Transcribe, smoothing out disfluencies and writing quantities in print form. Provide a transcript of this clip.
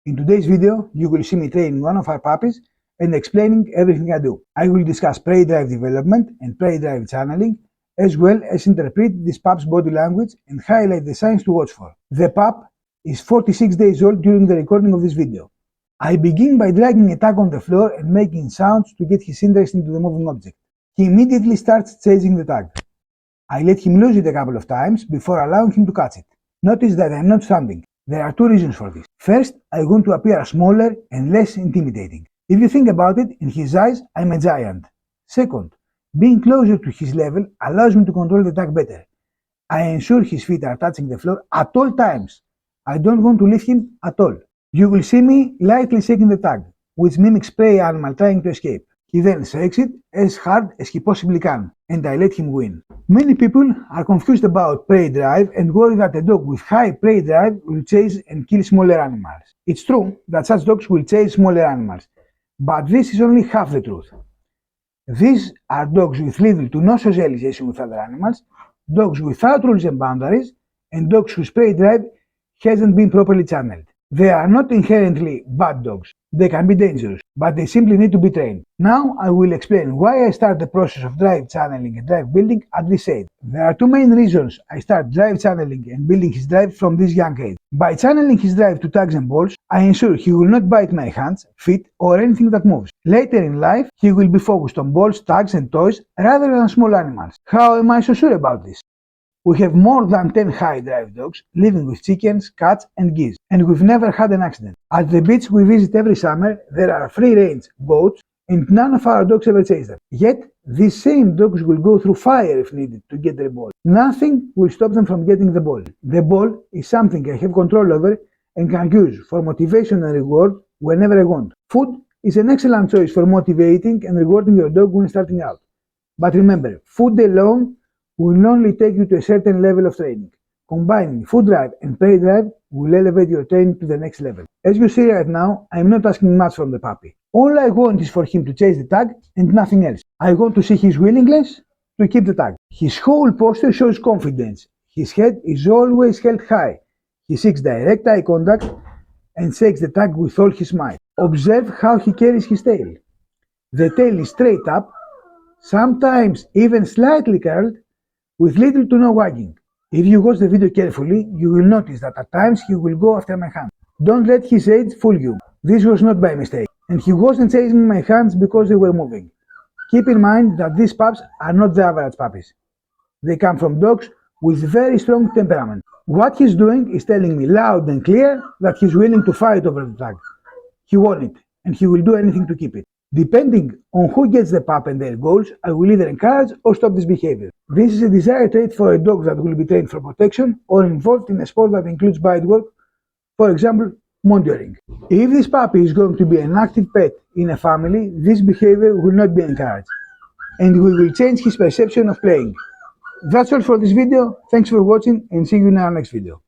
In today's video, you will see me training one of our puppies and explaining everything I do. I will discuss prey drive development and prey drive channeling, as well as interpret this pup's body language and highlight the signs to watch for. The pup is 46 days old during the recording of this video. I begin by dragging a tag on the floor and making sounds to get his interest into the moving object. He immediately starts chasing the tag. I let him lose it a couple of times before allowing him to catch it. Notice that I am not standing. There are two reasons for this. First, I want to appear smaller and less intimidating. If you think about it, in his eyes, I'm a giant. Second, being closer to his level allows me to control the tag better. I ensure his feet are touching the floor at all times. I don't want to lift him at all. You will see me lightly shaking the tag, which mimics prey animal trying to escape. He then shakes it as hard as he possibly can, and I let him win. Many people are confused about prey drive and worry that a dog with high prey drive will chase and kill smaller animals. It's true that such dogs will chase smaller animals, but this is only half the truth. These are dogs with little to no socialization with other animals, dogs without rules and boundaries, and dogs whose prey drive hasn't been properly channeled. They are not inherently bad dogs. They can be dangerous, but they simply need to be trained. Now I will explain why I start the process of drive channeling and drive building at this age. There are two main reasons I start drive channeling and building his drive from this young age. By channeling his drive to tags and balls, I ensure he will not bite my hands, feet, or anything that moves. Later in life, he will be focused on balls, tags, and toys rather than small animals. How am I so sure about this? We have more than 10 high drive dogs living with chickens, cats, and geese, and we've never had an accident. At the beach we visit every summer, there are free-range goats, and none of our dogs ever chase them. Yet, these same dogs will go through fire if needed to get their ball. Nothing will stop them from getting the ball. The ball is something I have control over and can use for motivation and reward whenever I want. Food is an excellent choice for motivating and rewarding your dog when starting out. But remember, food alone will only take you to a certain level of training. Combining food drive and prey drive will elevate your training to the next level. As you see right now, I am not asking much from the puppy. All I want is for him to chase the tag and nothing else. I want to see his willingness to keep the tag. His whole posture shows confidence. His head is always held high. He seeks direct eye contact and shakes the tag with all his might. Observe how he carries his tail. The tail is straight up, sometimes even slightly curled, with little to no wagging. If you watch the video carefully, you will notice that at times he will go after my hand. Don't let his age fool you. This was not by mistake, and he wasn't chasing my hands because they were moving. Keep in mind that these pups are not the average puppies. They come from dogs with very strong temperament. What he's doing is telling me loud and clear that he's willing to fight over the tag. He won it, and he will do anything to keep it. Depending on who gets the pup and their goals, I will either encourage or stop this behavior. This is a desired trait for a dog that will be trained for protection or involved in a sport that includes bite work, for example, monitoring. If this puppy is going to be an active pet in a family, this behavior will not be encouraged, and we will change his perception of playing. That's all for this video. Thanks for watching, and see you in our next video.